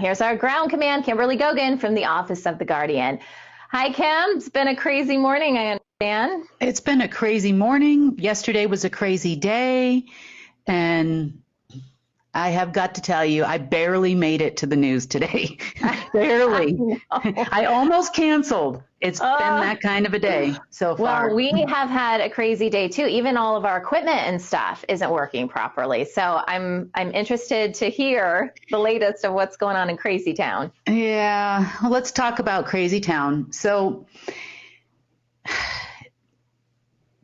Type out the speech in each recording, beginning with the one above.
Here's our ground command, Kimberly Gogan from the Office of the Guardian. Hi, Kim. It's been a crazy morning, I understand. It's been a crazy morning. Yesterday was a crazy day. And I have got to tell you, I barely made it to the news today. Barely. I almost canceled. It's been that kind of a day so far. Well, we have had a crazy day too. Even all of our equipment and stuff isn't working properly. So I'm interested to hear the latest of what's going on in Crazy Town. Yeah, well, let's talk about Crazy Town. So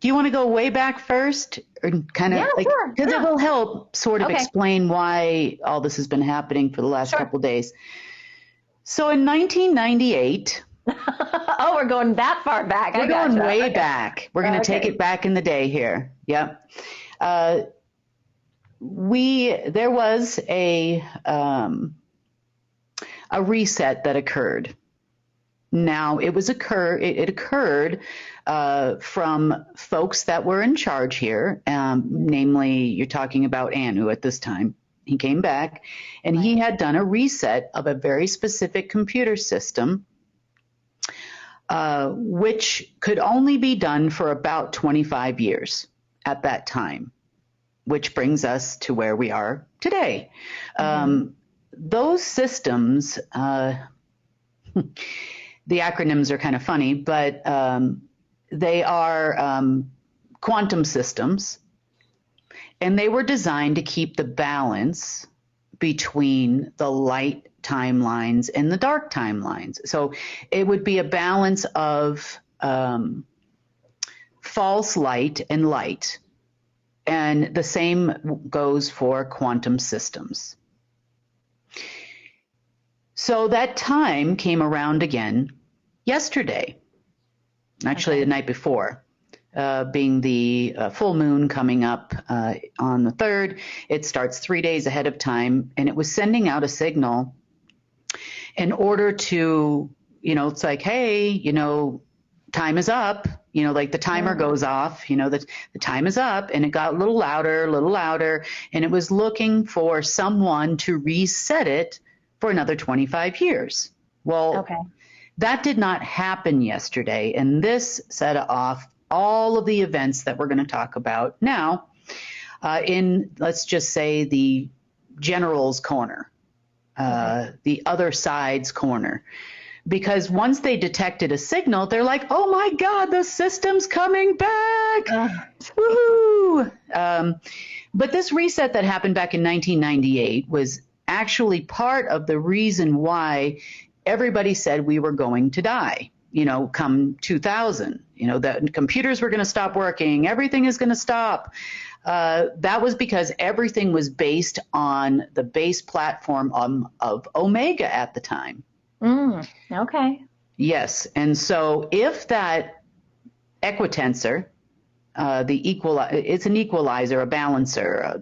do you want to go way back first, or kind of sure. Because it will help sort of explain why all this has been happening for the last couple of days. So in 1998, oh, we're going that far back. We're going way back. We're going to take it back in the day here. Yep. There was a reset that occurred. Now it occurred from folks that were in charge here, namely you're talking about Anu at this time. He came back and he had done a reset of a very specific computer system, which could only be done for about 25 years at that time, which brings us to where we are today. Those systems, the acronyms are kind of funny, but they are quantum systems, and they were designed to keep the balance between the light timelines and the dark timelines. So it would be a balance of false light and light, and the same goes for quantum systems. So that time came around again yesterday, actually the night before, being the full moon coming up on the 3rd. It starts 3 days ahead of time, and it was sending out a signal in order to, it's like, hey, time is up, like the timer goes off, the time is up, and it got a little louder, and it was looking for someone to reset it for another 25 years. Well, that did not happen yesterday, and this set off all of the events that we're going to talk about now in, let's just say, the general's corner, the other side's corner. Because once they detected a signal, they're like, oh my God, the system's coming back. Woohoo! But this reset that happened back in 1998 was actually part of the reason why everybody said we were going to die, come 2000, that computers were going to stop working, everything is going to stop. That was because everything was based on the base platform of Omega at the time. Okay. Yes. And so if that equitensor, it's an equalizer, a balancer,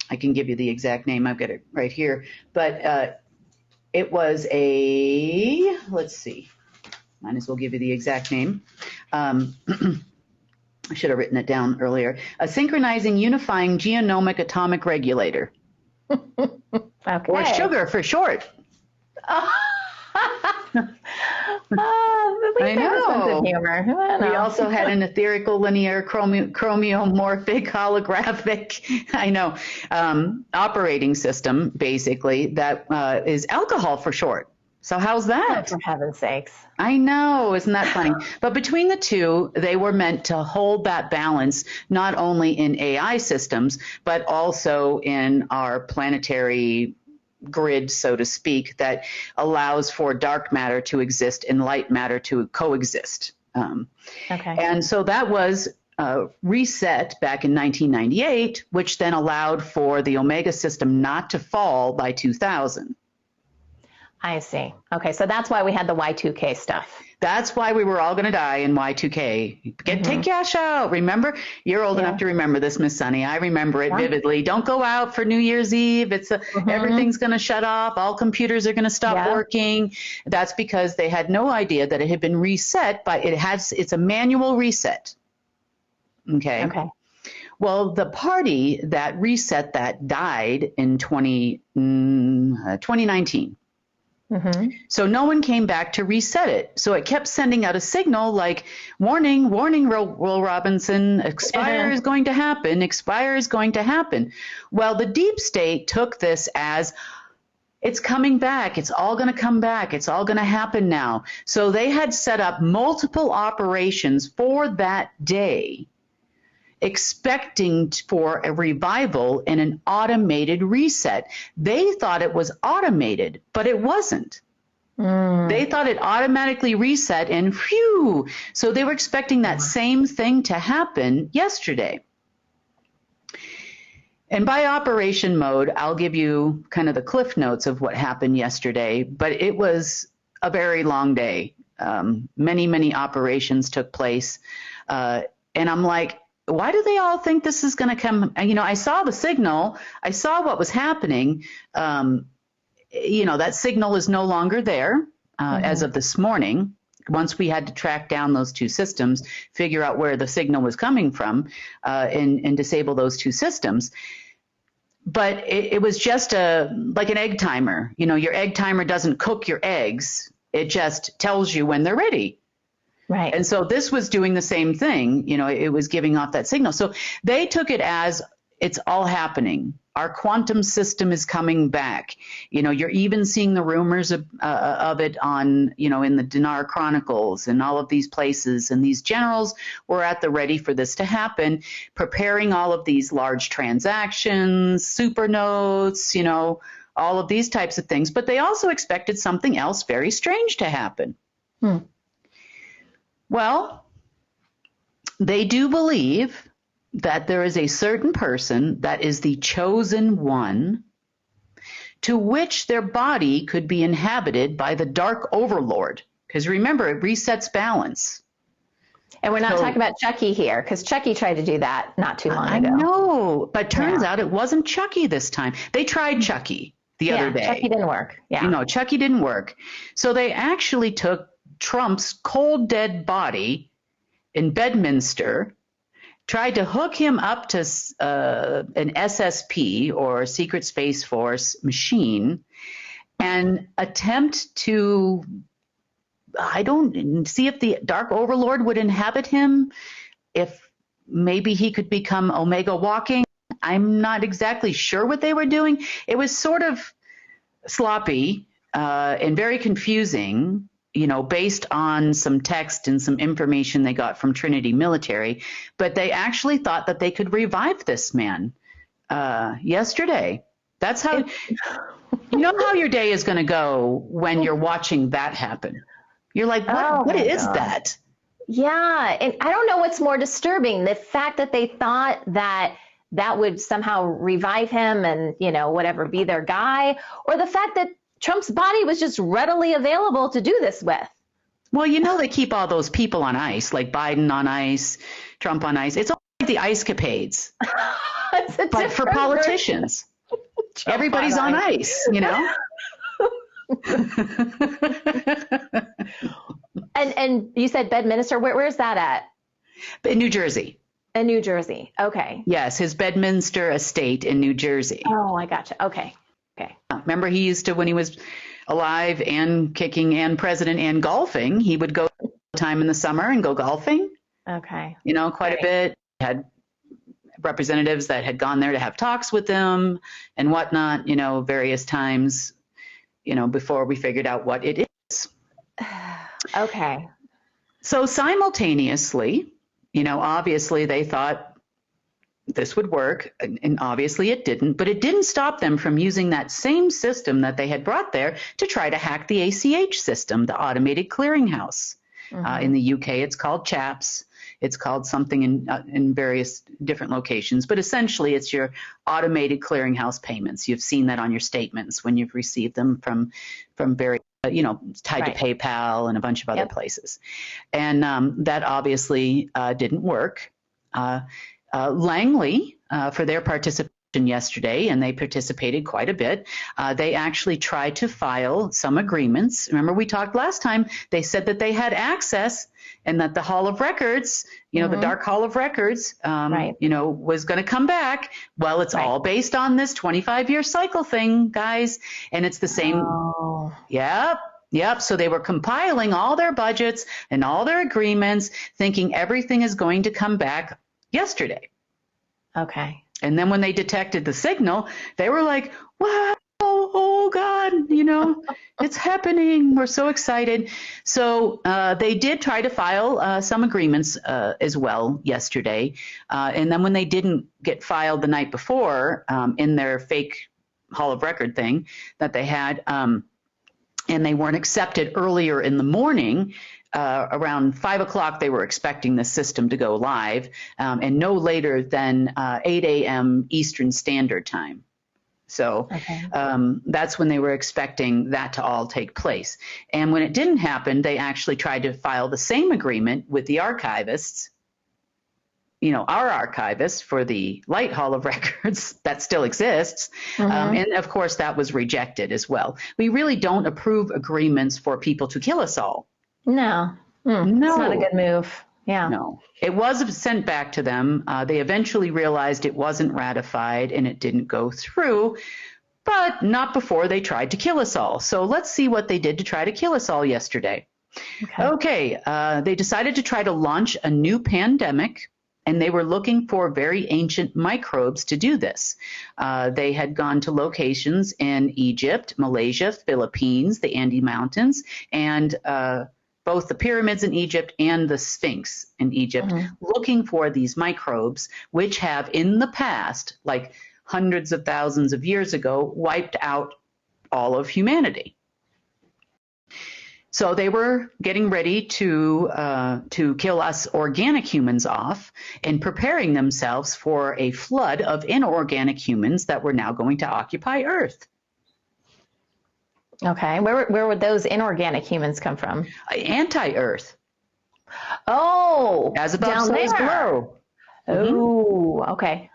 I can give you the exact name. I've got it right here. But it was let's see, might as well give you the exact name. I should have written it down earlier. A synchronizing unifying genomic atomic regulator. Or sugar for short. I know. Humor. We also had an etherical linear chromiomorphic holographic, operating system, basically, that is alcohol for short. So how's that? Oh, for heaven's sakes. I know, isn't that funny? But between the two, they were meant to hold that balance, not only in AI systems, but also in our planetary grid, so to speak, that allows for dark matter to exist and light matter to coexist. And so that was reset back in 1998, which then allowed for the Omega system not to fall by 2000. I see. Okay, so that's why we had the Y2K stuff. That's why we were all going to die in Y2K. Take cash out. Remember? You're old enough to remember this, Miss Sunny. I remember it vividly. Don't go out for New Year's Eve. It's everything's going to shut off. All computers are going to stop working. That's because they had no idea that it had been reset it's a manual reset. Okay. Well, the party that reset that died in 2019. Mm-hmm. So no one came back to reset it. So it kept sending out a signal like, warning, warning, Will Robinson, expire is going to happen, expire is going to happen. Well, the deep state took this as, it's coming back, it's all going to come back, it's all going to happen now. So they had set up multiple operations for that day, expecting for a revival and an automated reset. They thought it was automated, but it wasn't. They thought it automatically reset and phew. So they were expecting that same thing to happen yesterday. And by operation mode, I'll give you kind of the cliff notes of what happened yesterday, but it was a very long day. Many, many operations took place. And I'm like, why do they all think this is going to come? You know, I saw the signal. I saw what was happening. You know, that signal is no longer there as of this morning. Once we had to track down those two systems, figure out where the signal was coming from, and disable those two systems. But it was just like an egg timer. You know, your egg timer doesn't cook your eggs. It just tells you when they're ready. Right. And so this was doing the same thing. You know, it was giving off that signal. So they took it as it's all happening. Our quantum system is coming back. You know, you're even seeing the rumors of it on, you know, in the Dinar Chronicles and all of these places. And these generals were at the ready for this to happen, preparing all of these large transactions, super notes, you know, all of these types of things. But they also expected something else very strange to happen. Well, they do believe that there is a certain person that is the chosen one to which their body could be inhabited by the dark overlord. Because remember, it resets balance. And we're not talking about Chucky here, because Chucky tried to do that not too long ago. I know, but turns out it wasn't Chucky this time. They tried Chucky the other day. Chucky didn't work. Yeah. You know, Chucky didn't work. So they actually took Trump's cold, dead body in Bedminster, tried to hook him up to an SSP or Secret Space Force machine and attempt to, I don't see if the Dark Overlord would inhabit him, if maybe he could become Omega Walking. I'm not exactly sure what they were doing. It was sort of sloppy and very confusing, you know, based on some text and some information they got from Trinity Military. But they actually thought that they could revive this man yesterday. That's how, you know how your day is going to go when you're watching that happen. You're like, what is that? Yeah. And I don't know what's more disturbing, the fact that they thought that that would somehow revive him and, you know, whatever, be their guy, or the fact that Trump's body was just readily available to do this with. Well, you know, they keep all those people on ice, like Biden on ice, Trump on ice. It's all like the ice capades, but for politicians. Everybody's on ice, you know? And you said Bedminster, where's that at? In New Jersey. In New Jersey. Okay. Yes, his Bedminster estate in New Jersey. Oh, I gotcha. Okay. Remember, he used to, when he was alive and kicking and president and golfing, he would go all the time in the summer and go golfing. Okay. You know, quite a bit. He had representatives that had gone there to have talks with them and whatnot, you know, various times, you know, before we figured out what it is. Okay. So simultaneously, you know, obviously they thought this would work, and obviously it didn't, but it didn't stop them from using that same system that they had brought there to try to hack the ACH system, the Automated Clearinghouse. In the UK, it's called CHAPS. It's called something in various different locations, but essentially it's your automated clearinghouse payments. You've seen that on your statements when you've received them from very, you know, tied to PayPal and a bunch of other places. And that obviously didn't work. Langley, for their participation yesterday, and they participated quite a bit. They actually tried to file some agreements. Remember, we talked last time, they said that they had access and that the Hall of Records, the Dark Hall of Records, was going to come back. Well, it's all based on this 25-year cycle thing, guys. And it's the same. Oh. Yep. So they were compiling all their budgets and all their agreements, thinking everything is going to come back yesterday. Okay. And then when they detected the signal, they were like, wow, oh God, it's happening. We're so excited. So they did try to file some agreements as well yesterday. And then when they didn't get filed the night before in their fake Hall of Record thing that they had, and they weren't accepted earlier in the morning, around 5 o'clock, they were expecting the system to go live, and no later than 8 a.m. Eastern Standard Time. So that's when they were expecting that to all take place. And when it didn't happen, they actually tried to file the same agreement with the archivists, our archivist for the Light Hall of Records that still exists. And of course, that was rejected as well. We really don't approve agreements for people to kill us all. No. No. It's not a good move. Yeah. No. It was sent back to them. They eventually realized it wasn't ratified and it didn't go through, but not before they tried to kill us all. So let's see what they did to try to kill us all yesterday. Okay. They decided to try to launch a new pandemic, and they were looking for very ancient microbes to do this. They had gone to locations in Egypt, Malaysia, Philippines, the Andes Mountains, and both the pyramids in Egypt and the Sphinx in Egypt, looking for these microbes, which have in the past, like hundreds of thousands of years ago, wiped out all of humanity. So they were getting ready to kill us organic humans off and preparing themselves for a flood of inorganic humans that were now going to occupy Earth. Okay. Where would those inorganic humans come from? Anti-Earth. Oh, as above, down so there. as below. Oh, okay.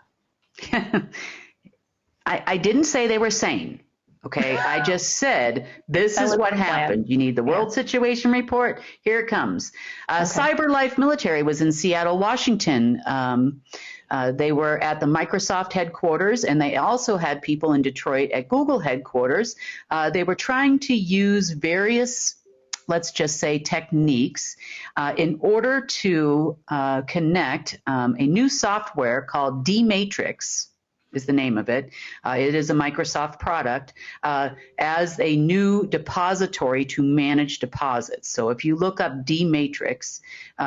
I didn't say they were sane. Okay, I just said this is what happened. You need the World Situation Report. Here it comes. CyberLife Military was in Seattle, Washington. They were at the Microsoft headquarters, and they also had people in Detroit at Google headquarters. They were trying to use various, let's just say, techniques in order to connect a new software called D-Matrix, is the name of it. It is a Microsoft product, as a new depository to manage deposits. So if you look up D-Matrix,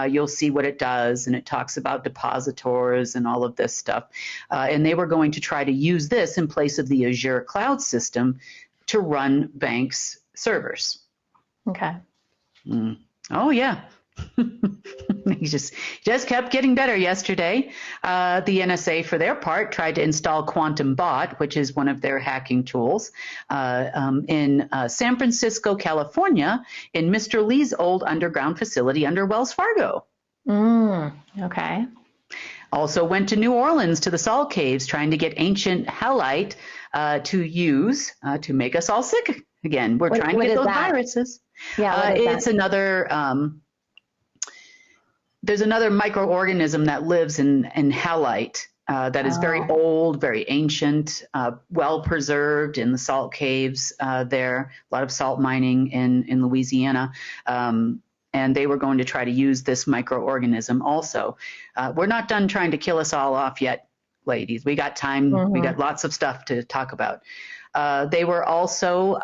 you'll see what it does, and it talks about depositors and all of this stuff. And they were going to try to use this in place of the Azure cloud system to run banks' servers. Okay. Oh, yeah. He just kept getting better yesterday. The NSA, for their part, tried to install Quantum Bot, which is one of their hacking tools, in San Francisco, California, in Mr. Lee's old underground facility under Wells Fargo. Okay. Also went to New Orleans to the Salt Caves, trying to get ancient halite to use to make us all sick again. We're trying to get those viruses. Yeah, it's another... there's another microorganism that lives in halite that is very old, very ancient, well preserved in the salt caves there. A lot of salt mining in Louisiana. And they were going to try to use this microorganism also. We're not done trying to kill us all off yet, ladies. We got time. We got lots of stuff to talk about. They were also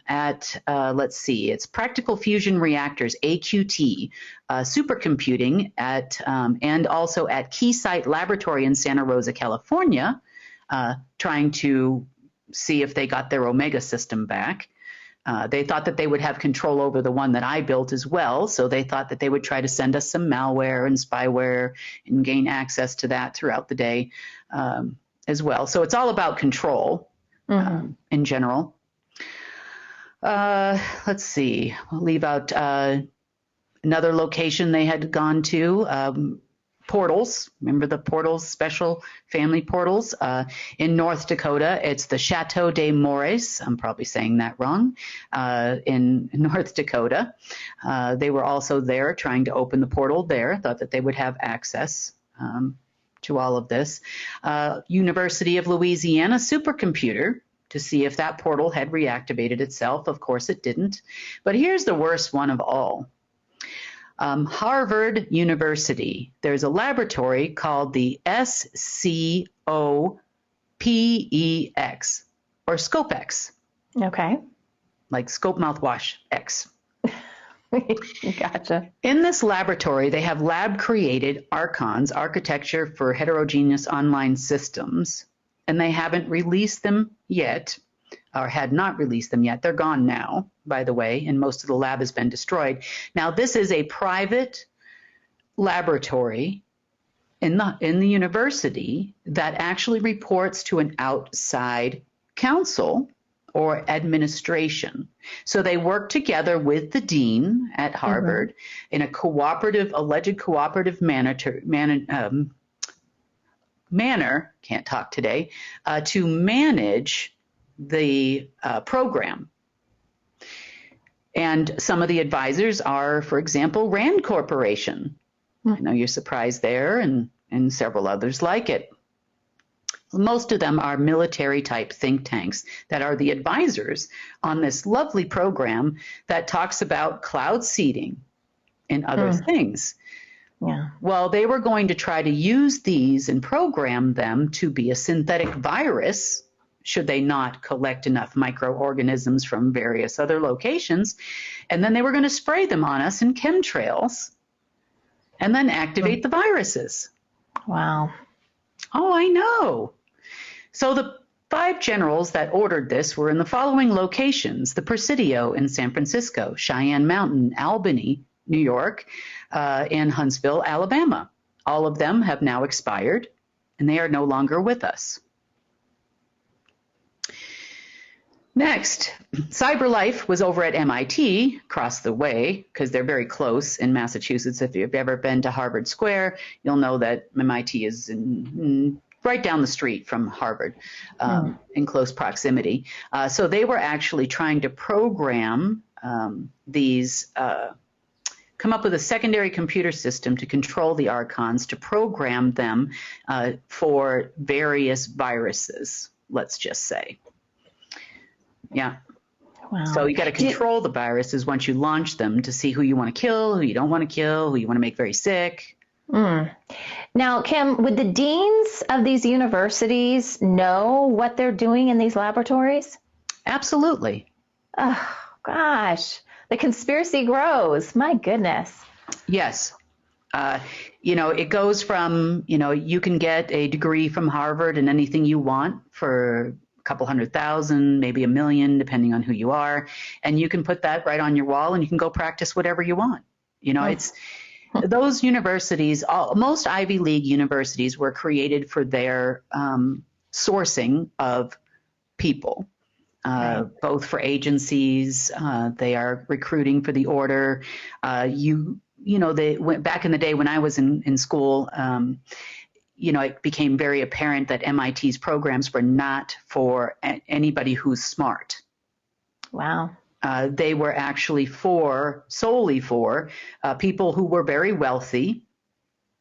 at, let's see, it's Practical Fusion Reactors, AQT, supercomputing at, and also at Keysight Laboratory in Santa Rosa, California, trying to see if they got their Omega system back. They thought that they would have control over the one that I built as well, so they thought that they would try to send us some malware and spyware and gain access to that throughout the day as well. So it's all about control. In general. Let's see, we'll leave out another location they had gone to, portals. Remember the portals, special family portals? In North Dakota, it's the Chateau des Maures. I'm probably saying that wrong. In North Dakota, they were also there trying to open the portal there, thought that they would have access to all of this. University of Louisiana supercomputer to see if that portal had reactivated itself. Of course it didn't. But here's the worst one of all. Harvard University, there's a laboratory called the SCOPEX or SCOPEX. Okay. Like scope mouthwash X. Gotcha. In this laboratory, they have lab created archons, architecture for heterogeneous online systems, and they haven't released them yet, or had not released them yet. They're gone now, by the way, and most of the lab has been destroyed. Now, this is a private laboratory in the university that actually reports to an outside council or administration. So they work together with the dean at Harvard in a alleged cooperative manner, can't talk today, to manage the program. And some of the advisors are, for example, Rand Corporation. I know you're surprised there, and several others like it. Most of them are military type think tanks that are the advisors on this lovely program that talks about cloud seeding and other things. Yeah. Well, they were going to try to use these and program them to be a synthetic virus should they not collect enough microorganisms from various other locations. And then they were going to spray them on us in chemtrails and then activate the viruses. Wow. Oh, I know. So the 5 generals that ordered this were in the following locations: the Presidio in San Francisco, Cheyenne Mountain, Albany, New York, and Huntsville, Alabama. All of them have now expired, and they are no longer with us. Next, CyberLife was over at MIT, across the way, because they're very close in Massachusetts. If you've ever been to Harvard Square, you'll know that MIT is right down the street from Harvard, in close proximity. So they were actually trying to program these, come up with a secondary computer system to control the archons, to program them for various viruses, let's just say. Yeah. Wow. So you got to control the viruses once you launch them to see who you want to kill, who you don't want to kill, who you want to make very sick. Now, Kim, would the deans of these universities know what they're doing in these laboratories? Absolutely. Oh, gosh. The conspiracy grows. My goodness. Yes. It goes from, you can get a degree from Harvard in anything you want for a couple $100,000, maybe $1 million, depending on who you are. And you can put that right on your wall and you can go practice whatever you want. It's those universities, most Ivy League universities were created for their sourcing of people, both for agencies. They are recruiting for the order. They went back in the day when I was in school. It became very apparent that MIT's programs were not for anybody who's smart. Wow. They were actually solely for people who were very wealthy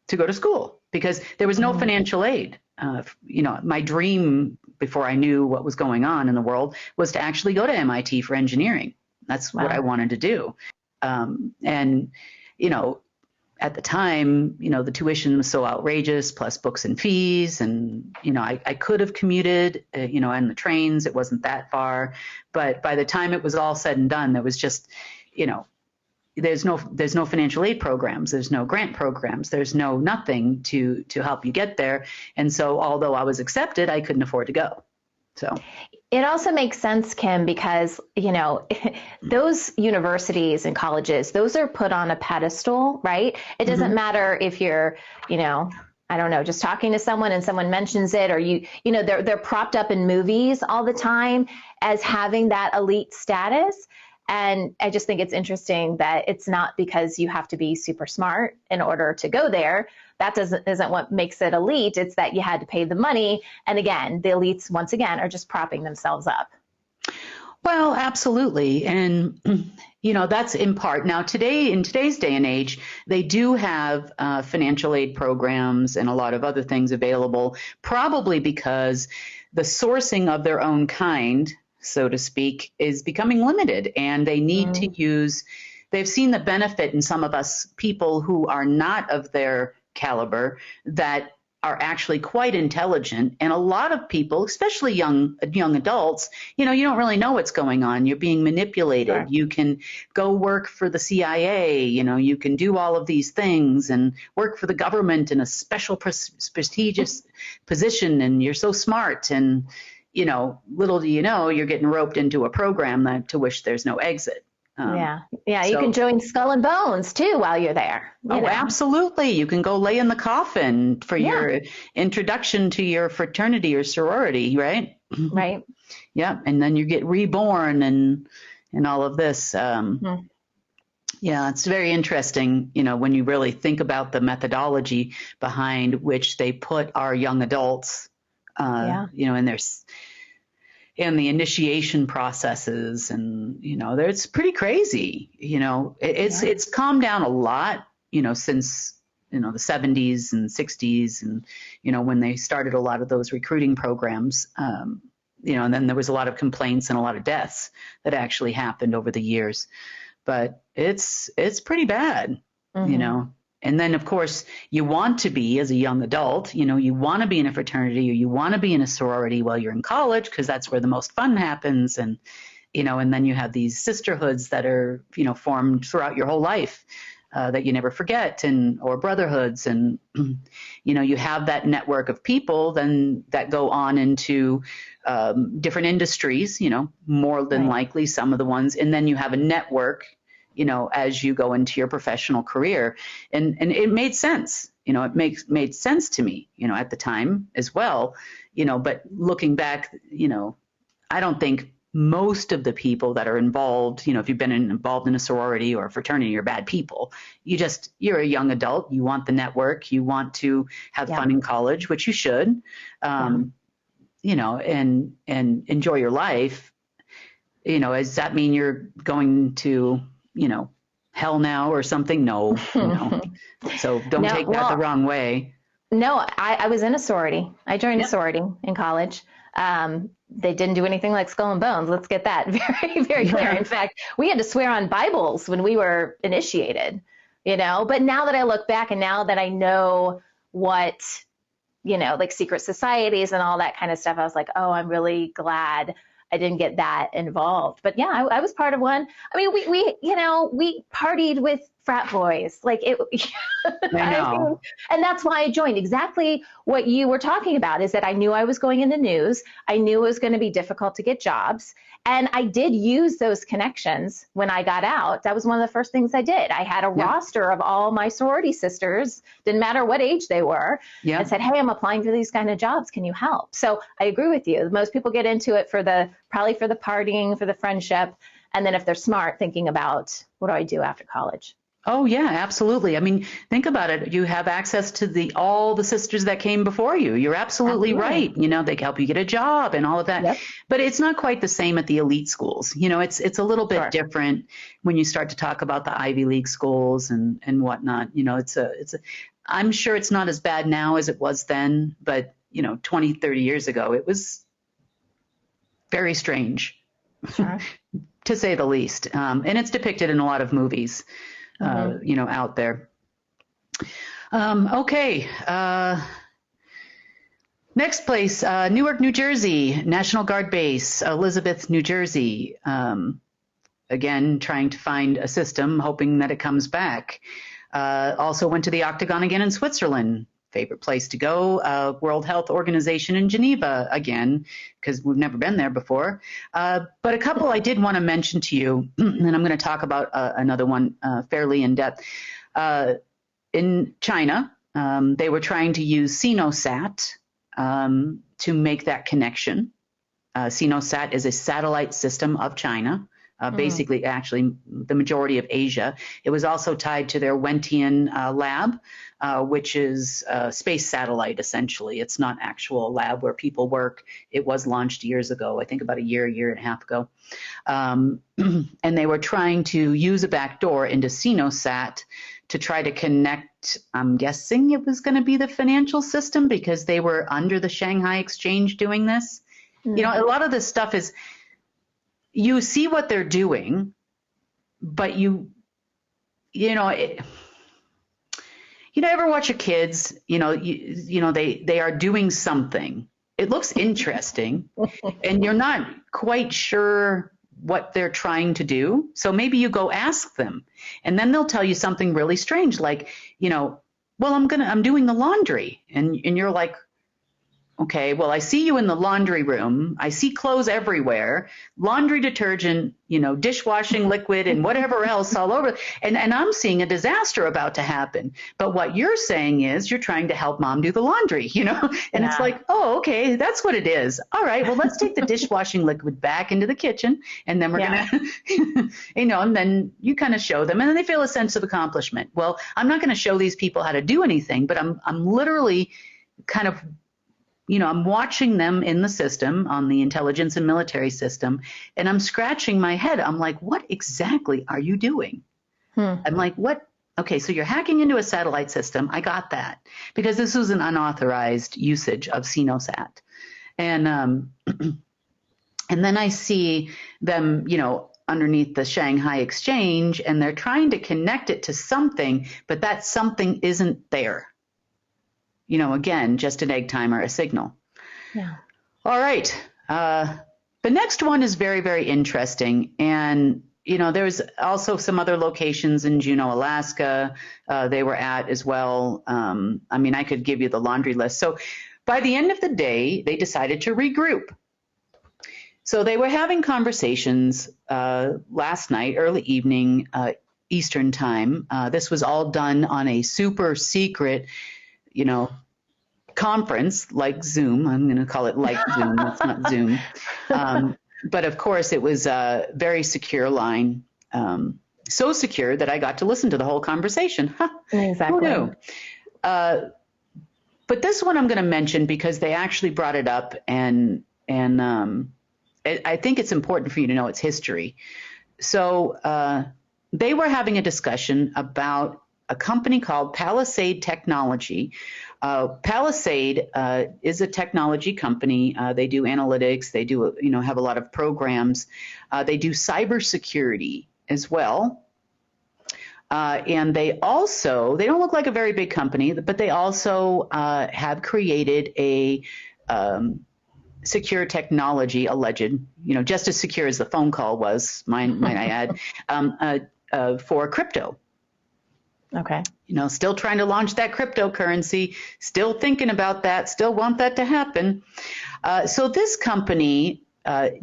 to go to school because there was no financial aid. My dream before I knew what was going on in the world was to actually go to MIT for engineering. That's what I wanted to do. At the time, the tuition was so outrageous, plus books and fees. And, I could have commuted, on the trains. It wasn't that far. But by the time it was all said and done, there was just, there's no financial aid programs. There's no grant programs. There's nothing to help you get there. And so although I was accepted, I couldn't afford to go. So it also makes sense, Kim, because, those universities and colleges, those are put on a pedestal, right? It doesn't matter if you're, I don't know, just talking to someone and someone mentions it, or they're propped up in movies all the time as having that elite status. And I just think it's interesting that it's not because you have to be super smart in order to go there. That isn't what makes it elite. It's that you had to pay the money. And again, the elites, once again, are just propping themselves up. Well, absolutely. And, that's in part. Now, in today's day and age, they do have financial aid programs and a lot of other things available, probably because the sourcing of their own kind, so to speak, is becoming limited, and they need to they've seen the benefit in some of us people who are not of their caliber that are actually quite intelligent. And a lot of people, especially young adults, you don't really know what's going on. You're being manipulated. Sure. You can go work for the CIA, you can do all of these things and work for the government in a special prestigious position, and you're so smart, and little do you know, you're getting roped into a program to which there's no exit. Yeah. You can join Skull and Bones too while you're there. Absolutely. You can go lay in the coffin for your introduction to your fraternity or sorority, right? Right. Yeah. And then you get reborn and all of this. Yeah, it's very interesting, when you really think about the methodology behind which they put our young adults, in the initiation processes, and it's pretty crazy. It's calmed down a lot, since the 70s and 60s, and when they started a lot of those recruiting programs, and then there was a lot of complaints and a lot of deaths that actually happened over the years. But it's pretty bad, And then, of course, you want to be, as a young adult, you want to be in a fraternity or you want to be in a sorority while you're in college, because that's where the most fun happens. And, and then you have these sisterhoods that are, formed throughout your whole life that you never forget, or brotherhoods. And, you have that network of people then that go on into different industries, more than likely some of the ones. And then you have a network, as you go into your professional career. And it made sense, it made sense to me, at the time as well, but looking back, I don't think most of the people that are involved, if you've been involved in a sorority or a fraternity, you're bad people. You're a young adult. You want the network. You want to have fun in college, which you should, and enjoy your life. Does that mean you're going to, hell now or something? No, So don't take that the wrong way. No, I was in a sorority. I joined a sorority in college. They didn't do anything like Skull and Bones. Let's get that very, very clear. In fact, we had to swear on Bibles when we were initiated, but now that I look back and now that I know what, like secret societies and all that kind of stuff, I was like, oh, I'm really glad I didn't get that involved. But yeah, I was part of one. I mean, we partied with frat boys, like it. I know. And that's why I joined. Exactly what you were talking about is that I knew I was going in the news. I knew it was going to be difficult to get jobs. And I did use those connections when I got out. That was one of the first things I did. I had a roster of all my sorority sisters, didn't matter what age they were, and said, hey, I'm applying for these kind of jobs. Can you help? So I agree with you. Most people get into it probably for the partying, for the friendship. And then if they're smart, thinking about what do I do after college? Oh, yeah, absolutely. I mean, think about it. You have access to all the sisters that came before you. You're absolutely right. They help you get a job and all of that. Yep. But it's not quite the same at the elite schools. It's a little bit different when you start to talk about the Ivy League schools and whatnot. I'm sure it's not as bad now as it was then, but 20, 30 years ago, it was very strange, to say the least. And it's depicted in a lot of movies. Out there. Okay. Next place, Newark, New Jersey, National Guard Base, Elizabeth, New Jersey. Again, trying to find a system, hoping that it comes back. Also went to the Octagon again in Switzerland. Favorite place to go, World Health Organization in Geneva again, because we've never been there before. But a couple I did want to mention to you, and I'm going to talk about another one fairly in depth. In China, they were trying to use Sinosat to make that connection. Sinosat is a satellite system of China. basically actually the majority of Asia. It was also tied to their Wentian lab, which is a space satellite, essentially. It's not actual lab where people work. It was launched years ago, I think about a year and a half ago. And they were trying to use a backdoor into CINOSAT to try to connect, I'm guessing it was going to be the financial system because they were under the Shanghai Exchange doing this. You know, a lot of this stuff is, you see what they're doing, but you ever watch your kids, they are doing something. It looks interesting and you're not quite sure what they're trying to do. So maybe you go ask them and then they'll tell you something really strange, like, well, I'm doing the laundry. And you're like, okay, well, I see you in the laundry room. I see clothes everywhere, laundry detergent, dishwashing liquid and whatever else all over. And I'm seeing a disaster about to happen. But what you're saying is you're trying to help mom do the laundry, and It's like, oh, okay, that's what it is. All right, well, let's take the dishwashing liquid back into the kitchen and then we're going to, and then you kind of show them and then they feel a sense of accomplishment. Well, I'm not going to show these people how to do anything, but I'm literally kind of I'm watching them in the system, on the intelligence and military system, and I'm scratching my head. I'm like, what exactly are you doing? I'm like, what? Okay, so you're hacking into a satellite system. I got that because this was an unauthorized usage of CINOSAT. And then I see them, underneath the Shanghai Exchange, and they're trying to connect it to something, but that something isn't there. Again, just an egg timer, a signal. Yeah. All right. The next one is very, very interesting. And, there's also some other locations in Juneau, Alaska, they were at as well. I could give you the laundry list. So by the end of the day, they decided to regroup. So they were having conversations last night, early evening, Eastern time. This was all done on a super secret conference like Zoom. I'm going to call it like Zoom. It's not Zoom. But of course, it was a very secure line. So secure that I got to listen to the whole conversation. Exactly. Who knew? But this one I'm going to mention because they actually brought it up, and I think it's important for you to know its history. So they were having a discussion about a company called Palisade Technology. Palisade is a technology company. They do analytics. They do, have a lot of programs. They do cybersecurity as well. And they don't look like a very big company, but they also have created a secure technology, alleged, just as secure as the phone call was, might I add, for crypto. Okay. Still trying to launch that cryptocurrency, still thinking about that, still want that to happen. So this company,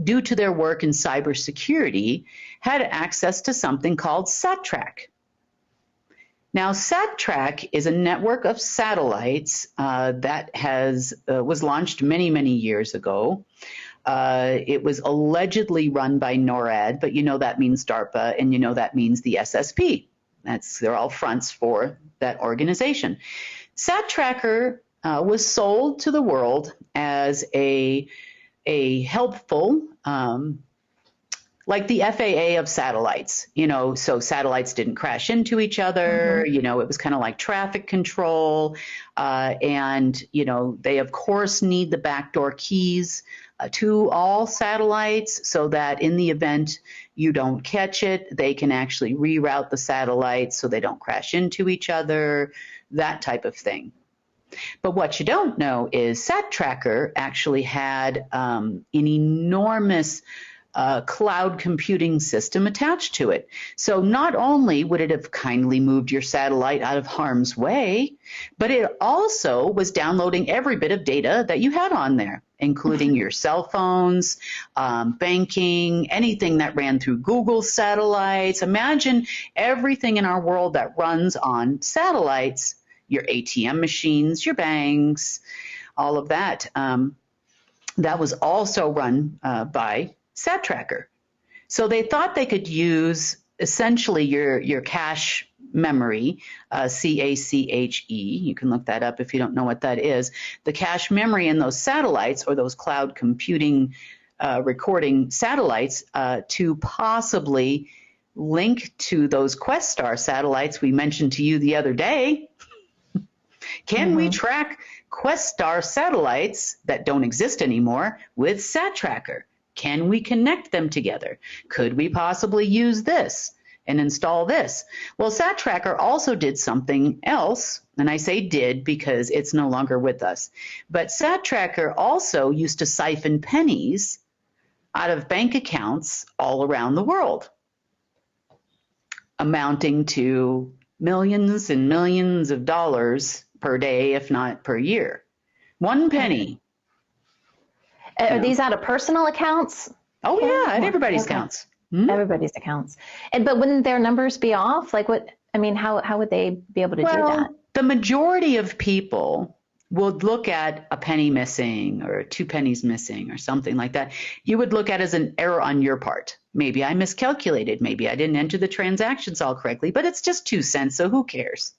due to their work in cybersecurity, had access to something called SatTrack. Now, SatTrack is a network of satellites that was launched many, many years ago. It was allegedly run by NORAD, but that means DARPA, and that means the SSP. They're all fronts for that organization. SatTracker was sold to the world as a helpful, like the FAA of satellites, so satellites didn't crash into each other, it was kind of like traffic control. And they of course need the backdoor keys to all satellites so that in the event you don't catch it, they can actually reroute the satellites so they don't crash into each other, that type of thing. But what you don't know is SatTracker actually had an enormous cloud computing system attached to it. So not only would it have kindly moved your satellite out of harm's way, but it also was downloading every bit of data that you had on there, including your cell phones, banking, anything that ran through Google satellites. Imagine everything in our world that runs on satellites, your ATM machines, your banks, all of that. That was also run by SatTracker. So they thought they could use essentially your cache memory, CACHE. You can look that up if you don't know what that is. The cache memory in those satellites, or those cloud computing recording satellites, to possibly link to those Questar satellites we mentioned to you the other day. Can we track Questar satellites that don't exist anymore with SatTracker? Can we connect them together? Could we possibly use this and install this? Well, SatTracker also did something else, and I say did because it's no longer with us. But SatTracker also used to siphon pennies out of bank accounts all around the world, amounting to millions and millions of dollars per day, if not per year. One penny. Are these out of personal accounts? Oh yeah, at everybody's accounts. Everybody's accounts. But wouldn't their numbers be off? Like what, I mean, how would they be able to do that? The majority of people would look at a penny missing or 2 pennies missing or something like that. You would look at it as an error on your part. Maybe I miscalculated. Maybe I didn't enter the transactions all correctly, but it's just 2 cents, so who cares?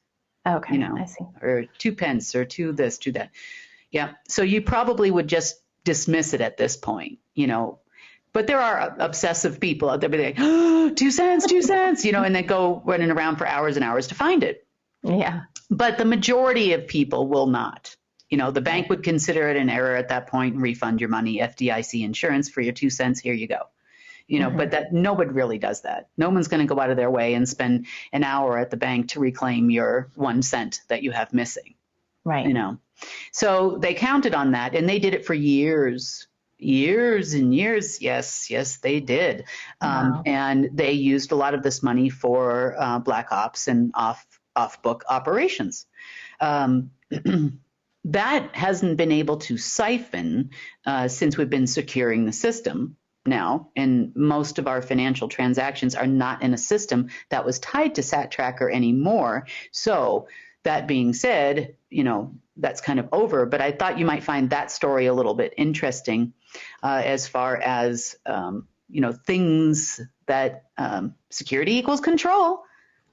Okay, you know, I see. Or 2 pence or 2 this, 2 that. Yeah, so you probably would just dismiss it at this point, you know. But there are obsessive people out there be like, oh, 2 cents, 2 cents, you know, and they go running around for hours and hours to find it. Yeah. But the majority of people will not. You know, the bank would consider it an error at that point and refund your money, FDIC insurance for your 2 cents, here you go. You know, but that nobody really does that. No one's going to go out of their way and spend an hour at the bank to reclaim your 1 cent that you have missing. Right. You know, so they counted on that, and they did it for years and years. Yes, they did. Wow. And they used a lot of this money for black ops and off-book operations. That hasn't been able to siphon since we've been securing the system now, and most of our financial transactions are not in a system that was tied to SatTracker anymore. So that being said, you know, that's kind of over, but I thought you might find that story a little bit interesting as far as, you know, things that security equals control.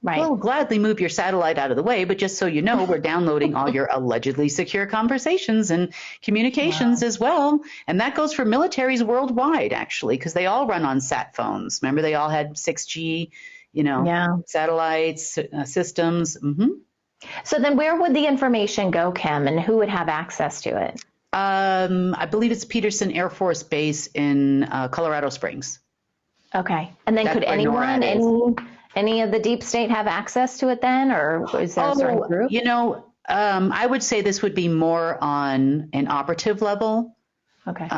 Right. We'll gladly move your satellite out of the way, but just so you know, we're downloading all your allegedly secure conversations and communications as well. And that goes for militaries worldwide, actually, because they all run on sat phones. Remember, they all had 6G, you know, satellites, systems. So then where would the information go, Kim, and who would have access to it? I believe it's Peterson Air Force Base in Colorado Springs. Okay. And then That's could where anyone, NORAD any of the deep state have access to it then, or is there a certain group? You know, I would say this would be more on an operative level. Okay.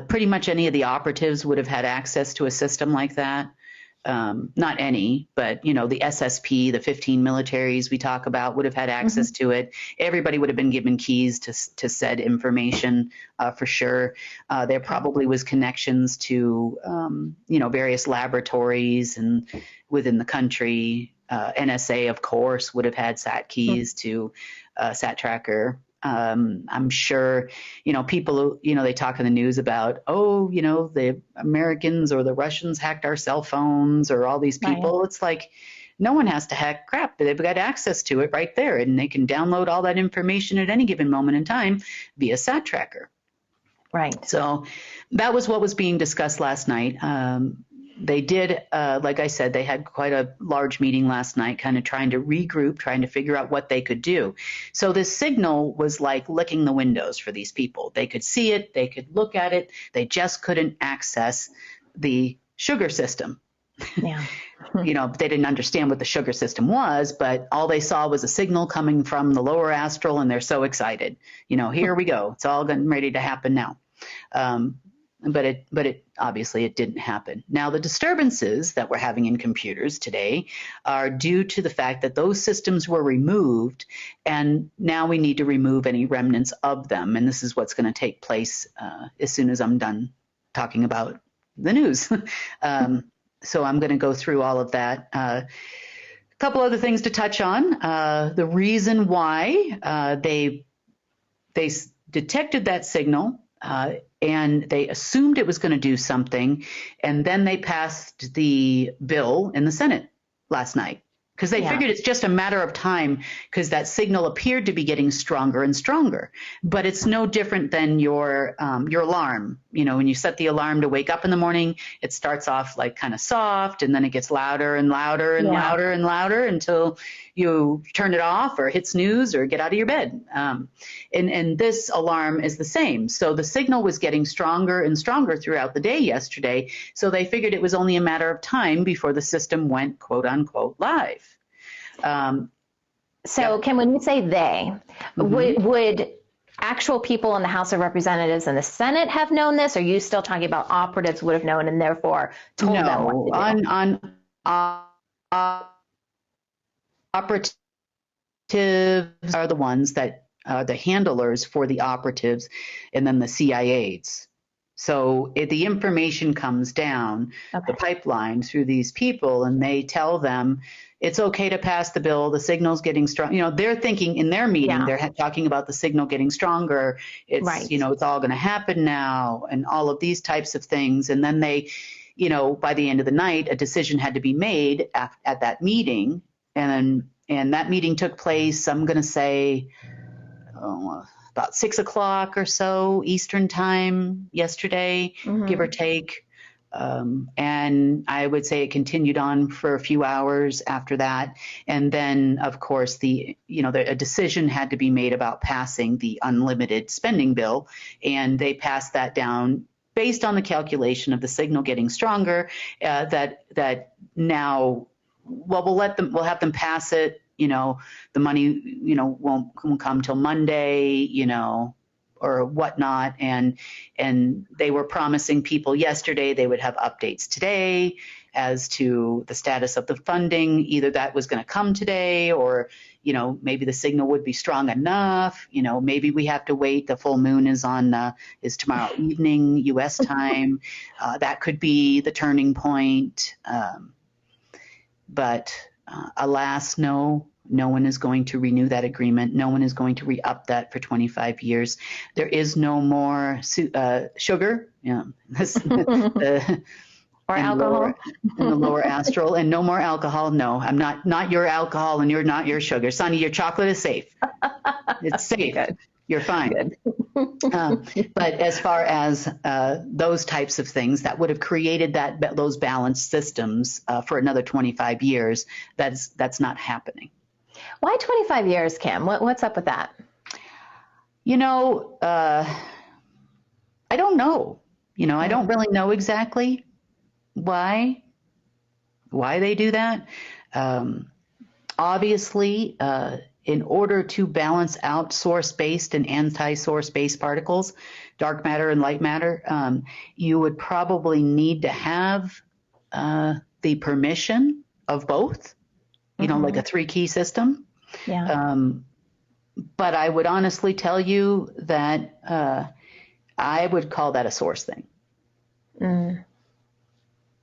Pretty much any of the operatives would have had access to a system like that. Not any, but, you know, the SSP, the 15 militaries we talk about would have had access to it. Everybody would have been given keys to said information for sure. There probably was connections to, you know, various laboratories and within the country. NSA, of course, would have had SAT keys to SatTracker. I'm sure, you know, people, you know, they talk in the news about, oh, you know, the Americans or the Russians hacked our cell phones or all these people. Right. It's like, no one has to hack crap. They've got access to it right there, and they can download all that information at any given moment in time via SatTracker. Right. So that was what was being discussed last night. They did, like I said, they had quite a large meeting last night, kind of trying to regroup, trying to figure out what they could do. So this signal was like licking the windows for these people. They could see it, they could look at it, they just couldn't access the sugar system. Yeah. You know, they didn't understand what the sugar system was, but all they saw was a signal coming from the lower astral, and they're so excited. You know, here we go. It's all getting ready to happen now. But it obviously it didn't happen. Now, the disturbances that we're having in computers today are due to the fact that those systems were removed, and now we need to remove any remnants of them. And this is what's going to take place as soon as I'm done talking about the news. So I'm going to go through all of that. A couple other things to touch on. The reason why they detected that signal and they assumed it was going to do something, and then they passed the bill in the Senate last night because they figured it's just a matter of time because that signal appeared to be getting stronger and stronger. But it's no different than your alarm. You know, when you set the alarm to wake up in the morning, it starts off like kind of soft, and then it gets louder and louder and louder and louder until you turn it off or hit snooze or get out of your bed. And this alarm is the same. So the signal was getting stronger and stronger throughout the day yesterday. So they figured it was only a matter of time before the system went, quote unquote, live. Can when you say they, would actual people in the House of Representatives and the Senate have known this? Or are you still talking about operatives would have known and therefore told them what to do? Operatives are the ones that are the handlers for the operatives and then the CIAs. So the information comes down the pipeline through these people, and they tell them it's okay to pass the bill. The signal's getting strong. You know, they're thinking in their meeting, they're talking about the signal getting stronger. It's, you know, it's all going to happen now and all of these types of things. And then they, you know, by the end of the night, a decision had to be made at that meeting. And that meeting took place, I'm going to say, about 6 o'clock or so Eastern time yesterday, give or take. And I would say it continued on for a few hours after that. And then, of course, a decision had to be made about passing the unlimited spending bill. And they passed that down based on the calculation of the signal getting stronger, that now, well, we'll have them pass it. You know, the money, you know, won't come till Monday, you know, or whatnot. And they were promising people yesterday they would have updates today as to the status of the funding. Either that was going to come today, or, you know, maybe the signal would be strong enough. You know, maybe we have to wait. The full moon is tomorrow evening, U.S. time. That could be the turning point. But alas, no one is going to renew that agreement. No one is going to re-up that for 25 years. There is no more sugar, or alcohol in the lower astral, and no more alcohol. No, I'm not your alcohol, and you're not your sugar. Sonny, your chocolate is safe. It's safe. Good. You're fine. But as far as those types of things that would have created those balanced systems for another 25 years, that's not happening. Why 25 years, Kim? What's up with that? You know, I don't know. You know, I don't really know exactly why they do that. Obviously, in order to balance out source-based and anti-source-based particles, dark matter and light matter, you would probably need to have the permission of both, you know, like a 3-key system. Yeah. But I would honestly tell you that I would call that a source thing.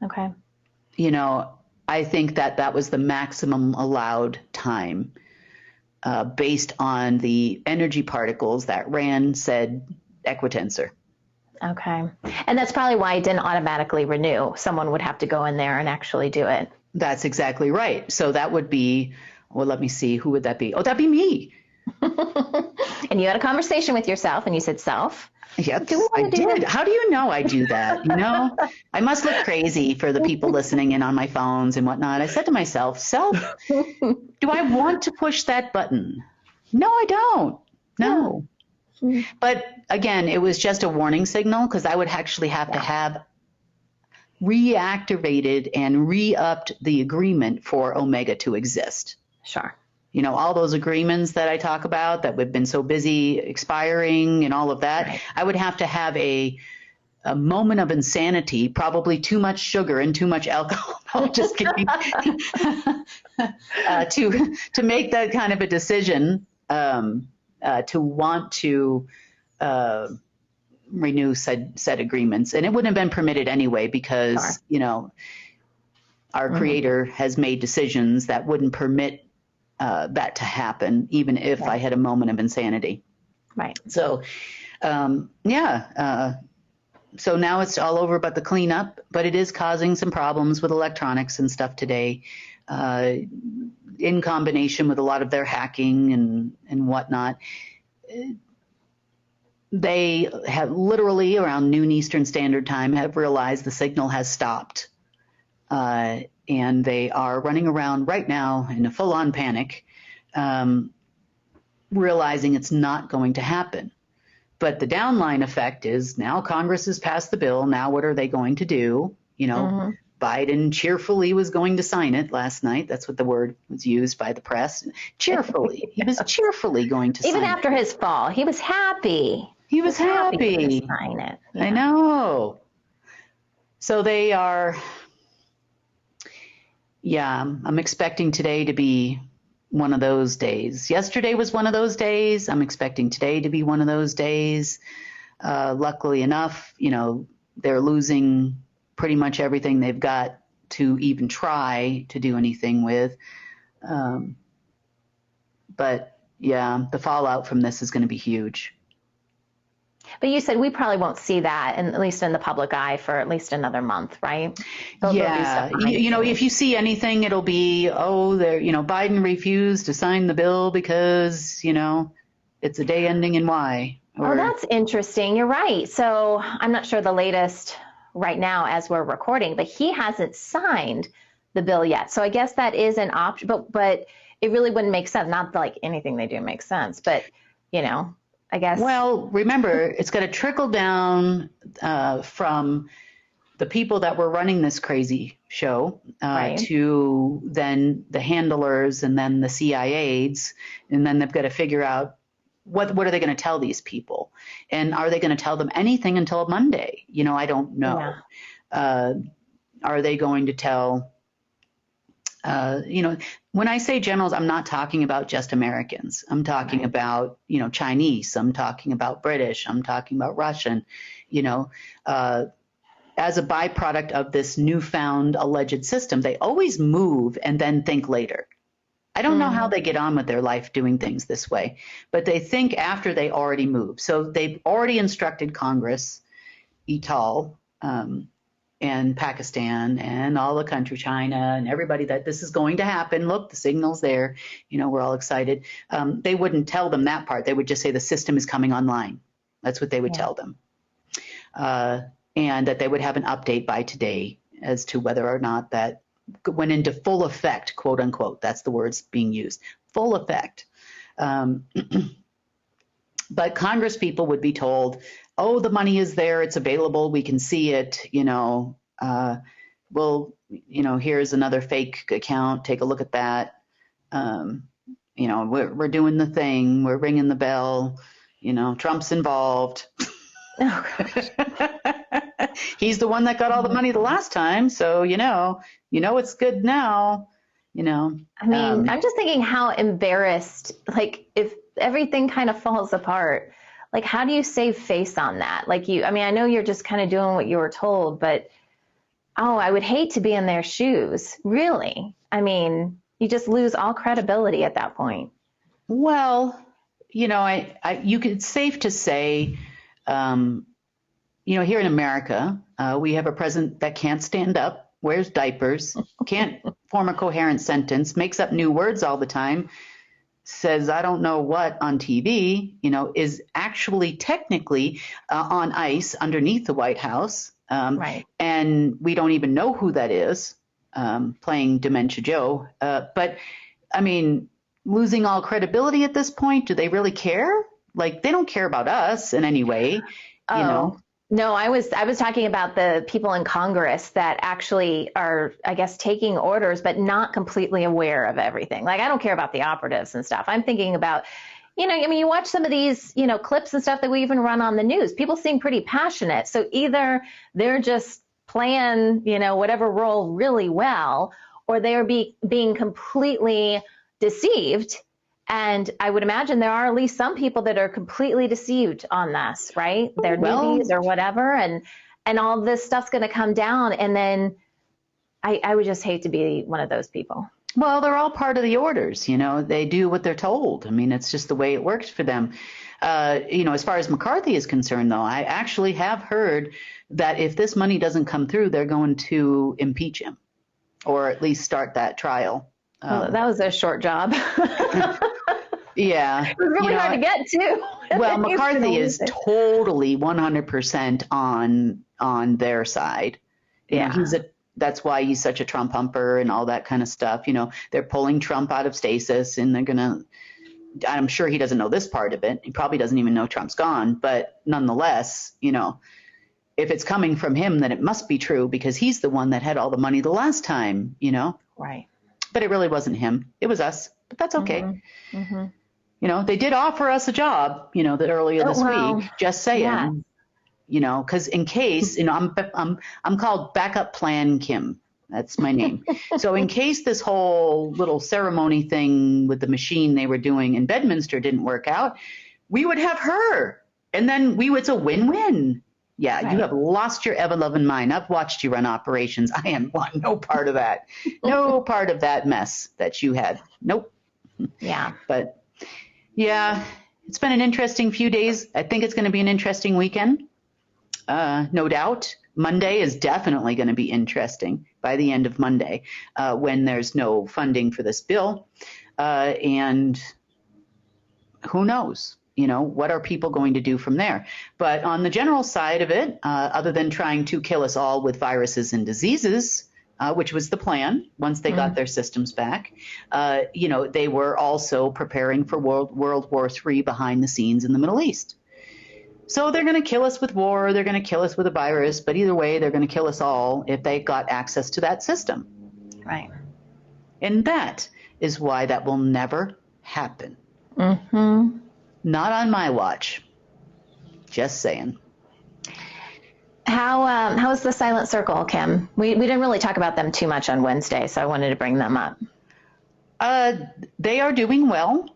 Okay. You know, I think that was the maximum allowed time based on the energy particles that Rand said equitensor. Okay. And that's probably why it didn't automatically renew. Someone would have to go in there and actually do it. That's exactly right. So that would be, well, let me see, who would that be? Oh, that'd be me. And you had a conversation with yourself and you said, self. Yes, I did. How do you know I do that? You know, I must look crazy for the people listening in on my phones and whatnot. I said to myself, self, do I want to push that button? No, I don't. No. But again, it was just a warning signal because I would actually have to have reactivated and re-upped the agreement for Omega to exist. Sure. You know, all those agreements that I talk about that we've been so busy expiring and all of that, right. I would have to have a moment of insanity, probably too much sugar and too much alcohol. I'm just kidding. To make that kind of a decision, to want to renew said agreements. And it wouldn't have been permitted anyway because, sure. You know, our creator has made decisions that wouldn't permit that to happen, even if I had a moment of insanity. Right. So Yeah. So now it's all over but the cleanup, but it is causing some problems with electronics and stuff today, uh, in combination with a lot of their hacking and whatnot. They have literally around noon Eastern Standard Time have realized the signal has stopped. And they are running around right now in a full-on panic, um, realizing it's not going to happen. But the downline effect is now Congress has passed the bill. Now what are they going to do? Hmm. Biden cheerfully was going to sign it last night. That's what the word was used by the press. Cheerfully. He was cheerfully going to Even sign after it. his fall, he was happy. He was Happy to happy. sign it. I Yeah. know. So they are, yeah, I'm expecting today to be one of those days. Yesterday was one of those days. I'm expecting today to be one of those days. Luckily enough, they're losing pretty much everything they've got to even try to do anything with. Um, but yeah, the fallout from this is going to be huge. But you said we probably won't see that, at least in the public eye, for at least another month, right? There'll be Yeah, stuff behind the if you scenes. see anything, it'll be, Biden refused to sign the bill because, it's a day ending in Y. Oh, Or that's interesting. You're right. So I'm not sure the latest right now as we're recording, but he hasn't signed the bill yet. So I guess that is an option, but it really wouldn't make sense. Not like anything they do makes sense, but you know, I guess well, remember, it's got to trickle down from the people that were running this crazy show right. to then the handlers and then the CIAs, and then they've got to figure out what are they going to tell these people, and are they going to tell them anything until Monday? I don't know. Yeah. Uh, are they going to tell? When I say generals, I'm not talking about just Americans. I'm talking Right. about, Chinese. I'm talking about British. I'm talking about Russian. You know, uh, as a byproduct of this newfound alleged system, they always move and then think later. I don't know how Hmm. they get on with their life doing things this way, but they think after they already move. So they've already instructed Congress, ETAL, and Pakistan and all the country, China and everybody, that this is going to happen. Look, the signal's there. We're all excited. They wouldn't tell them that part. They would just say the system is coming online. That's what they would Yeah. tell them. And that they would have an update by today as to whether or not that went into full effect, quote unquote. That's the words being used, full effect. But Congress people would be told, oh, the money is there, it's available, we can see it, well, here's another fake account, take a look at that. We're doing the thing, we're ringing the bell, Trump's involved. Oh, gosh. He's the one that got all the money the last time, so it's good now. I mean, I'm just thinking how embarrassed, like if everything kind of falls apart, like how do you save face on that? I mean, I know you're just kind of doing what you were told, but oh, I would hate to be in their shoes, really. I mean, you just lose all credibility at that point. Well, it's safe to say, here in America, we have a president that can't stand up, wears diapers, can't form a coherent sentence, makes up new words all the time, says I don't know what on TV, is actually technically on ice underneath the White House. Right. And we don't even know who that is, playing Dementia Joe. But I mean, losing all credibility at this point, do they really care? Like, they don't care about us in any way, Oh, no, I was talking about the people in Congress that actually are, I guess, taking orders, but not completely aware of everything. Like, I don't care about the operatives and stuff. I'm thinking about, I mean, you watch some of these, clips and stuff that we even run on the news. People seem pretty passionate. So either they're just playing, whatever role really well, or they're being completely deceived. And I would imagine there are at least some people that are completely deceived on this, right? They're Well, newbies or whatever, and all this stuff's going to come down, and then I would just hate to be one of those people. well, they're all part of the orders, they do what they're told. I mean, it's just the way it works for them. As far as McCarthy is concerned, though, I actually have heard that if this money doesn't come through, they're going to impeach him or at least start that trial. Well, that was a short job. Yeah. It was really hard to get to. Well, McCarthy is totally 100% on their side. Yeah. That's why he's such a Trump humper and all that kind of stuff. They're pulling Trump out of stasis and I'm sure he doesn't know this part of it. He probably doesn't even know Trump's gone, but nonetheless, if it's coming from him, then it must be true because he's the one that had all the money the last time, Right. But it really wasn't him. It was us, but that's okay. Mm-hmm. Mm-hmm. They did offer us a job, that earlier this week, just saying, because in case, I'm called Backup Plan Kim. That's my name. So in case this whole little ceremony thing with the machine they were doing in Bedminster didn't work out, we would have her. And then it's a win-win. Yeah, right. You have lost your ever-loving mind. I've watched you run operations. I am no part of that. No part of that mess that you had. Nope. Yeah. But yeah, it's been an interesting few days. I think it's going to be an interesting weekend. No doubt. Monday is definitely going to be interesting by the end of Monday when there's no funding for this bill. And who knows? What are people going to do from there? But on the general side of it, other than trying to kill us all with viruses and diseases, which was the plan once they got their systems back, they were also preparing for World War III behind the scenes in the Middle East. So they're going to kill us with war, they're going to kill us with a virus, but either way, they're going to kill us all if they got access to that system. Right. And that is why that will never happen. Mm-hmm. Not on my watch. Just saying. How is the Silent Circle, Kim? We didn't really talk about them too much on Wednesday, so I wanted to bring them up. They are doing well.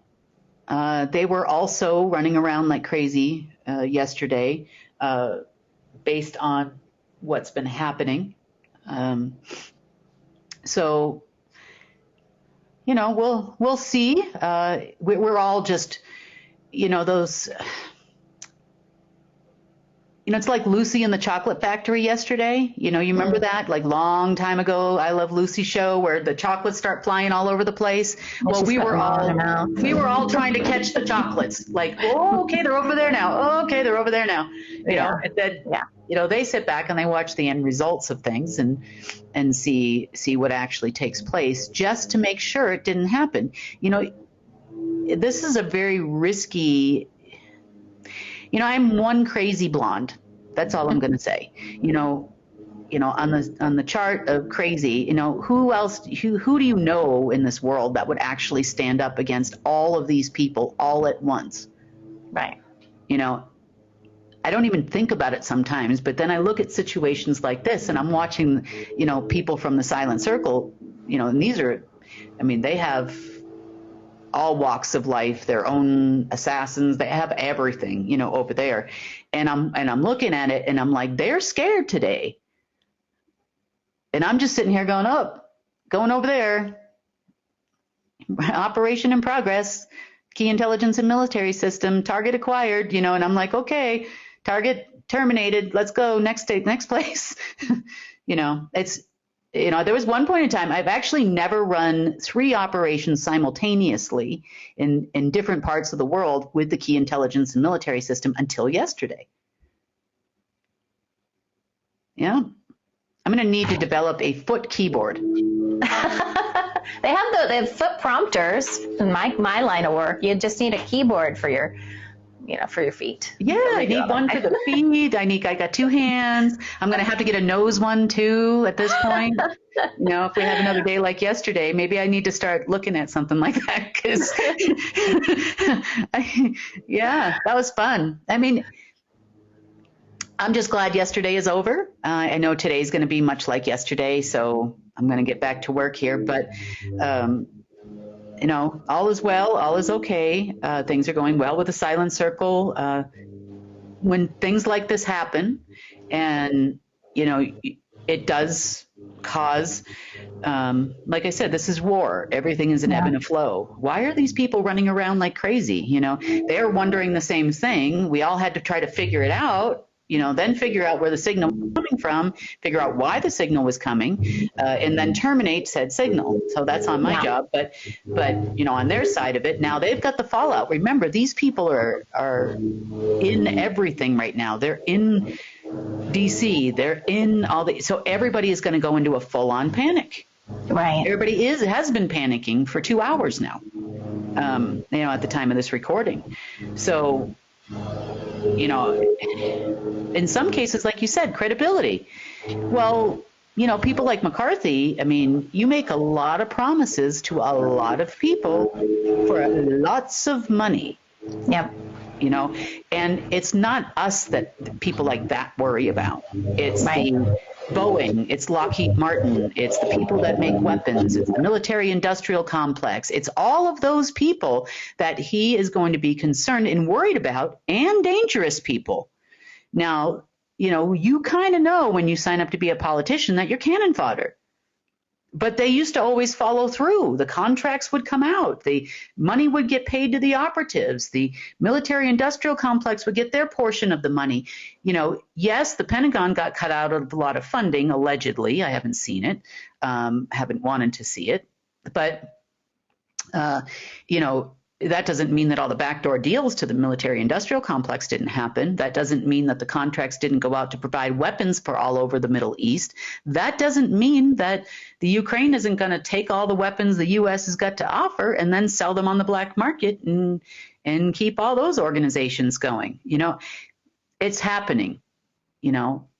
They were also running around like crazy yesterday, based on what's been happening. So, we'll see. We're all just, those. It's like Lucy and the Chocolate Factory yesterday. You remember that? Like long time ago, I Love Lucy show where the chocolates start flying all over the place. Well, we were all trying to catch the chocolates. Like, oh, okay, they're over there now. Oh, okay, they're over there now. And then, they sit back and they watch the end results of things and see what actually takes place just to make sure it didn't happen. This is a very risky. I'm one crazy blonde. That's all I'm going to say. On the chart of crazy, who else, who do you know in this world that would actually stand up against all of these people all at once? Right. I don't even think about it sometimes, but then I look at situations like this and I'm watching, people from the Silent Circle, and these are, they have all walks of life, their own assassins, they have everything, over there. And I'm looking at it and I'm like, they're scared today. And I'm just sitting here going over there. Operation in progress, key intelligence and military system, target acquired, and I'm like, okay, target terminated. Let's go next place. It's, there was one point in time, I've actually never run 3 operations simultaneously in different parts of the world with the key intelligence and military system until yesterday. Yeah. I'm going to need to develop a foot keyboard. They have foot prompters in my line of work. You just need a keyboard for your feet. Yeah, I need one for the feet. I got 2 hands. I'm going to have to get a nose one too at this point. If we have another day like yesterday, maybe I need to start looking at something like that because, that was fun. I'm just glad yesterday is over. I know today's going to be much like yesterday, so I'm going to get back to work here. But, all is well, all is okay. Things are going well with the Silent Circle. When things like this happen and, it does cause, like I said, this is war. Everything is an ebb and a flow. Why are these people running around like crazy? They're wondering the same thing. We all had to try to figure it out, then figure out where the signal was coming from, figure out why the signal was coming, and then terminate said signal. So that's on my job. But on their side of it, now they've got the fallout. Remember, these people are in everything right now. They're in DC. They're in so everybody is going to go into a full-on panic. Right. Everybody has been panicking for 2 hours now, at the time of this recording. So, in some cases, like you said, credibility. Well, people like McCarthy, you make a lot of promises to a lot of people for lots of money. Yep. And it's not us that people like that worry about. It's the Boeing, it's Lockheed Martin, it's the people that make weapons, it's the military industrial complex. It's all of those people that he is going to be concerned and worried about, and dangerous people. Now, you kind of know when you sign up to be a politician that you're cannon fodder. But they used to always follow through. The contracts would come out. The money would get paid to the operatives. The military industrial complex would get their portion of the money. Yes, the Pentagon got cut out of a lot of funding, allegedly. I haven't seen it, haven't wanted to see it. But, that doesn't mean that all the backdoor deals to the military industrial complex didn't happen. That doesn't mean that the contracts didn't go out to provide weapons for all over the Middle East. That doesn't mean that the Ukraine isn't going to take all the weapons the U.S. has got to offer and then sell them on the black market and keep all those organizations going. It's happening.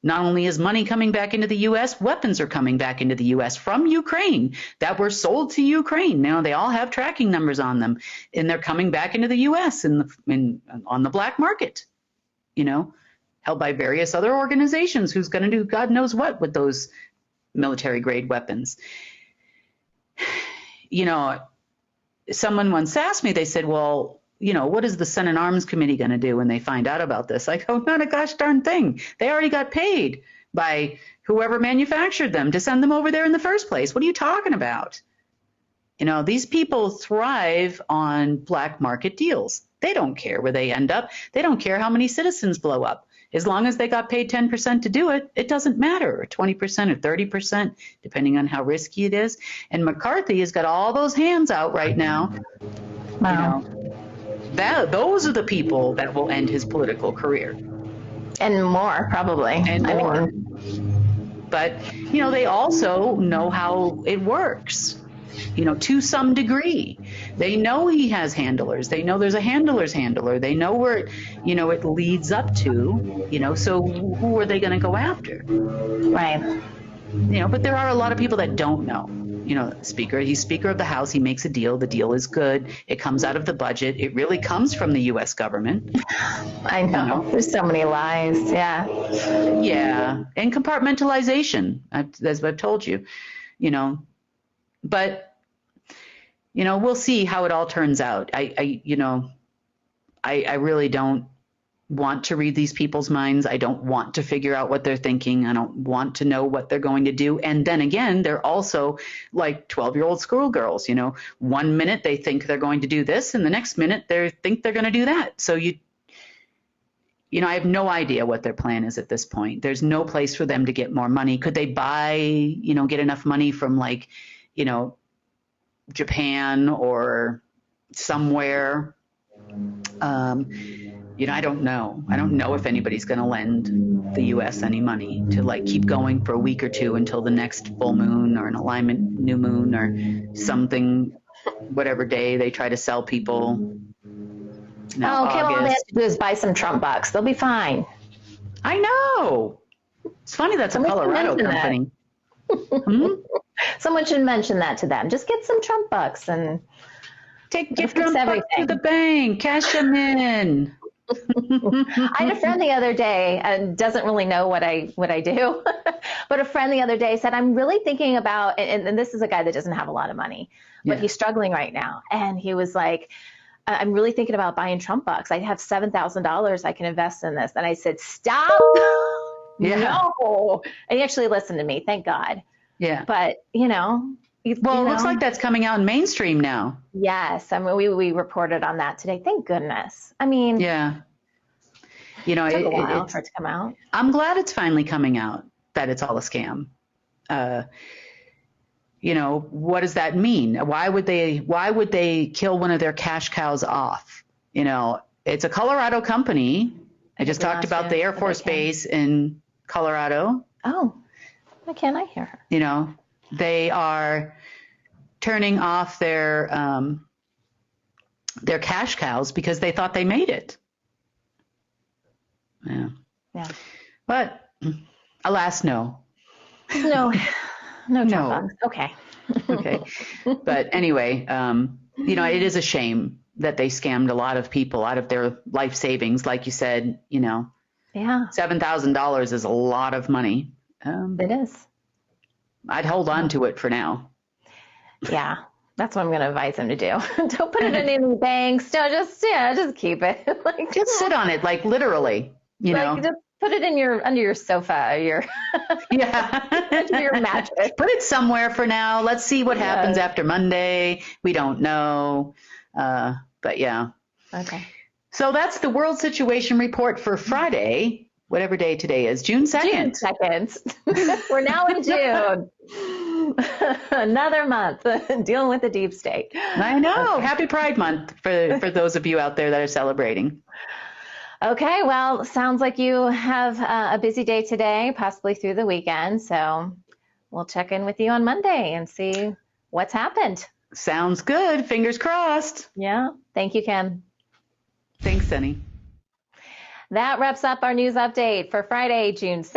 Not only is money coming back into the U.S., weapons are coming back into the U.S. from Ukraine that were sold to Ukraine. Now they all have tracking numbers on them, and they're coming back into the U.S. on the black market, held by various other organizations who's going to do God knows what with those military grade weapons. Someone once asked me, they said, well, what is the Senate Arms Committee going to do when they find out about this? I go, not a gosh darn thing. They already got paid by whoever manufactured them to send them over there in the first place. What are you talking about? These people thrive on black market deals. They don't care where they end up. They don't care how many citizens blow up. As long as they got paid 10% to do it, it doesn't matter, or 20% or 30%, depending on how risky it is. And McCarthy has got all those hands out right now. Wow. Those are the people that will end his political career. And more, probably. And more. But, they also know how it works, to some degree. They know he has handlers. They know there's a handler's handler. They know where, it leads up to, so who are they going to go after? Right. But there are a lot of people that don't know. He's Speaker of the House. He makes a deal. The deal is good. It comes out of the budget. It really comes from the U.S. government. I know. There's so many lies. Yeah. Yeah. And compartmentalization, as I've told you, But, we'll see how it all turns out. I really don't want to read these people's minds. I don't want to figure out what they're thinking. I don't want to know what they're going to do. And then again, they're also like 12-year-old schoolgirls. 1 minute they think they're going to do this, and the next minute they think they're going to do that. So I have no idea what their plan is at this point. There's no place for them to get more money. Could they buy, get enough money from Japan or somewhere? I don't know. I don't know if anybody's going to lend the U.S. any money to keep going for a week or two until the next full moon or an alignment new moon or something, whatever day they try to sell people. All they have to do is buy some Trump bucks. They'll be fine. I know. It's funny that's a Colorado company. Someone should mention that to them. Just get some Trump bucks and get Trump bucks to the bank. Cash them in. I had a friend the other day, and doesn't really know what I do, but a friend the other day said, I'm really thinking about, and this is a guy that doesn't have a lot of money, but he's struggling right now. And he was like, I'm really thinking about buying Trump bucks. I have $7,000 I can invest in this. And I said, stop. Yeah. No. And he actually listened to me. Thank God. Yeah. But, Well, it looks like that's coming out in mainstream now. yes. I mean, we reported on that today. Thank goodness. I mean, Yeah. it took a while for it to come out. I'm glad it's finally coming out that it's all a scam. What does that mean? Why would they kill one of their cash cows off? It's a Colorado company. I just talked about the Air Force Base in Colorado. Oh, why can't I hear her? They are turning off their cash cows because they thought they made it. Yeah. Yeah. But alas, no. No Trump bugs. Okay. Okay. But anyway, it is a shame that they scammed a lot of people out of their life savings. Like you said, Yeah. $7,000 is a lot of money. It is. I'd hold on to it for now. Yeah. That's what I'm going to advise him to do. Don't put it in any banks. No, just keep it. Just sit on it, like literally, Just put it under your sofa, under your mattress. Put it somewhere for now. Let's see what happens after Monday. We don't know. But yeah. Okay. So that's the World Situation Report for Friday, whatever day today is, June 2nd. June 2nd. We're now in June. Another month dealing with the deep state. I know. Okay. Happy Pride Month for those of you out there that are celebrating. Okay, well, sounds like you have a busy day today, possibly through the weekend. So we'll check in with you on Monday and see what's happened. Sounds good. Fingers crossed. Yeah. Thank you, Kim. Thanks, Sunny. That wraps up our news update for Friday, June 2nd.